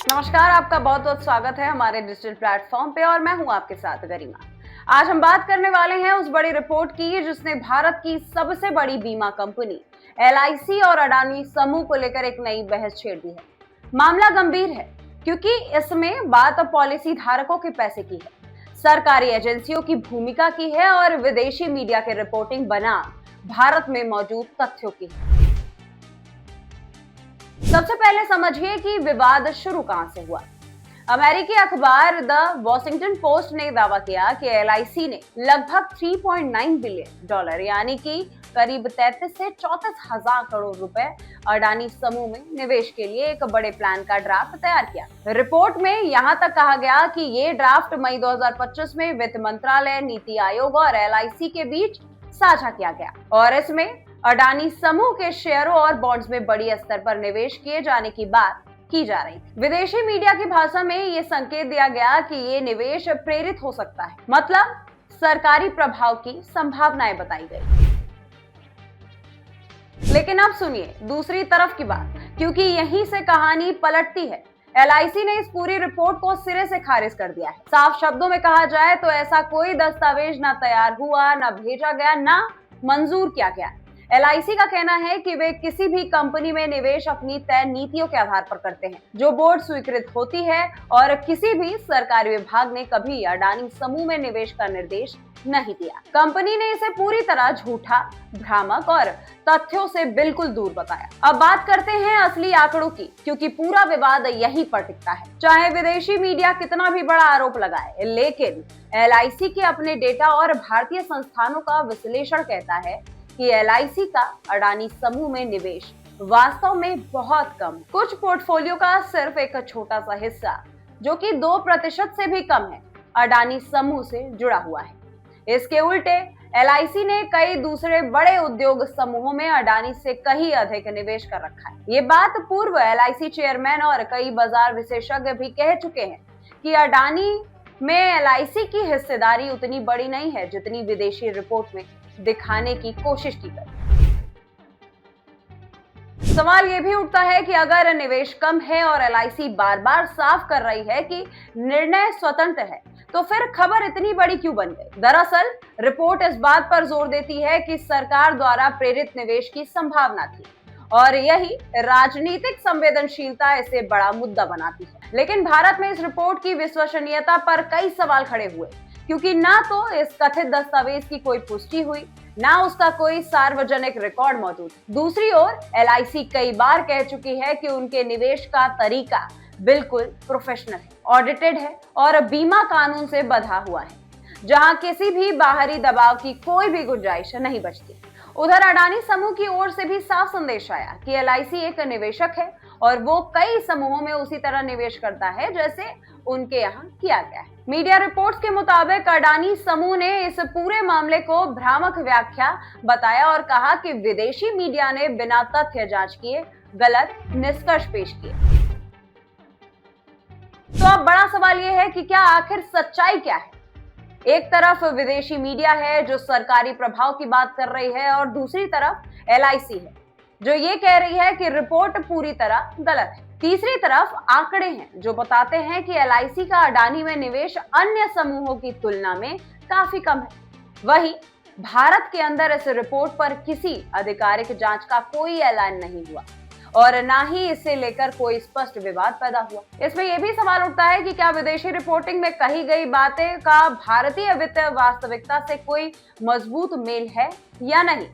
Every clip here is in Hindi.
नमस्कार, आपका बहुत बहुत स्वागत है हमारे डिजिटल प्लेटफॉर्म पे और मैं हूं आपके साथ गरिमा। आज हम बात करने वाले हैं उस बड़ी रिपोर्ट की जिसने भारत की सबसे बड़ी बीमा कंपनी LIC और अडानी समूह को लेकर एक नई बहस छेड़ दी है। मामला गंभीर है क्योंकि इसमें बात अब पॉलिसी धारकों के पैसे की है, सरकारी एजेंसियों की भूमिका की है और विदेशी मीडिया के रिपोर्टिंग बनाम भारत में मौजूद तथ्यों की है। सबसे पहले समझिए कि विवाद शुरू कहां से हुआ। अमेरिकी अखबार द वॉशिंगटन पोस्ट ने दावा किया कि LIC ने लगभग $3.9 बिलियन यानी कि करीब 33 से 34 हजार करोड़ रुपए अडानी समूह में निवेश के लिए एक बड़े प्लान का ड्राफ्ट तैयार किया। रिपोर्ट में यहां तक कहा गया कि ये ड्राफ्ट मई 2025 में वित्त मंत्रालय, नीति आयोग और LIC के बीच साझा किया गया और इसमें अडानी समूह के शेयरों और बॉन्ड्स में बड़ी स्तर पर निवेश किए जाने की बात की जा रही थी। विदेशी मीडिया की भाषा में ये संकेत दिया गया कि ये निवेश प्रेरित हो सकता है, मतलब सरकारी प्रभाव की संभावनाएं बताई गई। लेकिन अब सुनिए दूसरी तरफ की बात, क्योंकि यहीं से कहानी पलटती है। LIC ने इस पूरी रिपोर्ट को सिरे से खारिज कर दिया है। साफ शब्दों में कहा जाए तो ऐसा कोई दस्तावेज ना तैयार हुआ, ना भेजा गया, ना मंजूर किया गया। LIC का कहना है कि वे किसी भी कंपनी में निवेश अपनी तय नीतियों के आधार पर करते हैं, जो बोर्ड स्वीकृत होती है, और किसी भी सरकारी विभाग ने कभी अडानी समूह में निवेश का निर्देश नहीं दिया। कंपनी ने इसे पूरी तरह झूठा, भ्रामक और तथ्यों से बिल्कुल दूर बताया। अब बात करते हैं असली आंकड़ों की, क्योंकि पूरा विवाद यहीं पर टिकता है। चाहे विदेशी मीडिया कितना भी बड़ा आरोप लगाए, लेकिन LIC के अपने डेटा और भारतीय संस्थानों का विश्लेषण कहता है कि LIC का अडानी समूह में निवेश वास्तव में बहुत कम, कुछ पोर्टफोलियो का सिर्फ एक छोटा सा हिस्सा, जो कि 2% से भी कम है, अडानी समूह से जुड़ा हुआ है। इसके उल्टे LIC ने कई दूसरे बड़े उद्योग समूहों में अडानी से कहीं अधिक निवेश कर रखा है। ये बात पूर्व LIC चेयरमैन और कई बाजार विशेषज्ञ भी कह चुके हैं कि अडानी में LIC की हिस्सेदारी उतनी बड़ी नहीं है जितनी विदेशी रिपोर्ट में दिखाने की कोशिश की गई। सवाल यह भी उठता है कि अगर निवेश कम है और LIC बार बार साफ कर रही है कि निर्णय स्वतंत्र है, तो फिर खबर इतनी बड़ी क्यों बन गई? दरअसल रिपोर्ट इस बात पर जोर देती है कि सरकार द्वारा प्रेरित निवेश की संभावना थी और यही राजनीतिक संवेदनशीलता इसे बड़ा मुद्दा बनाती है। लेकिन भारत में इस रिपोर्ट की विश्वसनीयता पर कई सवाल खड़े हुए, क्योंकि ना तो इस कथित दस्तावेज की कोई पुष्टि हुई, ना उसका कोई सार्वजनिक रिकॉर्ड मौजूद। दूसरी ओर LIC कई बार कह चुकी है कि उनके निवेश का तरीका बिल्कुल प्रोफेशनल है, ऑडिटेड है और बीमा कानून से बंधा हुआ है, जहां किसी भी बाहरी दबाव की कोई भी गुंजाइश नहीं बचती। उधर अडानी समूह की ओर से भी साफ संदेश आया कि LIC एक निवेशक है और वो कई समूहों में उसी तरह निवेश करता है जैसे उनके यहाँ किया गया है। मीडिया रिपोर्ट्स के मुताबिक अडानी समूह ने इस पूरे मामले को भ्रामक व्याख्या बताया और कहा कि विदेशी मीडिया ने बिना तथ्य जांच किए गलत निष्कर्ष पेश किए। तो अब बड़ा सवाल यह है कि क्या आखिर सच्चाई क्या है? एक तरफ विदेशी मीडिया है जो सरकारी प्रभाव की बात कर रही है और दूसरी तरफ LIC है जो ये कह रही है कि रिपोर्ट पूरी तरह गलत है। तीसरी तरफ आंकड़े हैं जो बताते हैं कि LIC का अडानी में निवेश अन्य समूहों की तुलना में काफी कम है। वहीं भारत के अंदर इस रिपोर्ट पर किसी आधिकारिक जांच का कोई ऐलान नहीं हुआ और ना ही इसे लेकर कोई स्पष्ट विवाद पैदा हुआ। इसमें यह भी सवाल उठता है कि क्या विदेशी रिपोर्टिंग में कही गई बातें का भारतीय वित्तीय वास्तविकता से कोई मजबूत मेल है या नहीं।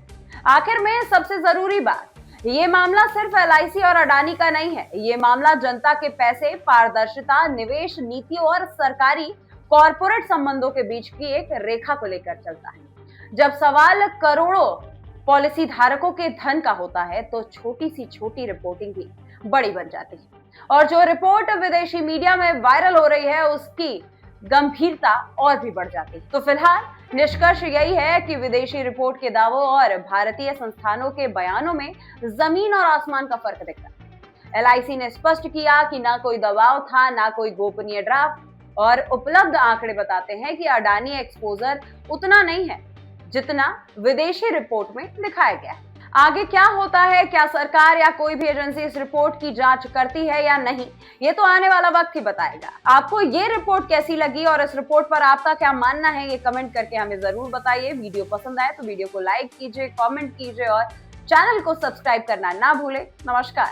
आखिर में सबसे जरूरी बात, ये मामला सिर्फ LIC और अडानी का नहीं है। ये मामला जनता के पैसे, पारदर्शिता, निवेश नीतियों और सरकारी कॉरपोरेट संबंधों के बीच की एक रेखा को लेकर चलता है। जब सवाल करोड़ों पॉलिसी धारकों के धन का होता है तो छोटी सी छोटी रिपोर्टिंग भी बड़ी बन जाती है और जो रिपोर्ट विदेशी मीडिया में वायरल हो रही है उसकी गंभीरता और भी बढ़ जाती है। तो फिलहाल निष्कर्ष यही है कि विदेशी रिपोर्ट के दावों और भारतीय संस्थानों के बयानों में जमीन और आसमान का फर्क दिखता है। LIC ने स्पष्ट किया कि ना कोई दबाव था, ना कोई गोपनीय ड्राफ्ट और उपलब्ध आंकड़े बताते हैं कि अडानी एक्सपोजर उतना नहीं है जितना विदेशी रिपोर्ट में दिखाया गया है। आगे क्या होता है, क्या सरकार या कोई भी एजेंसी इस रिपोर्ट की जांच करती है या नहीं, ये तो आने वाला वक्त ही बताएगा। आपको ये रिपोर्ट कैसी लगी और इस रिपोर्ट पर आपका क्या मानना है, ये कमेंट करके हमें जरूर बताइए। वीडियो पसंद आए तो वीडियो को लाइक कीजिए, कमेंट कीजिए और चैनल को सब्सक्राइब करना ना भूलें। नमस्कार।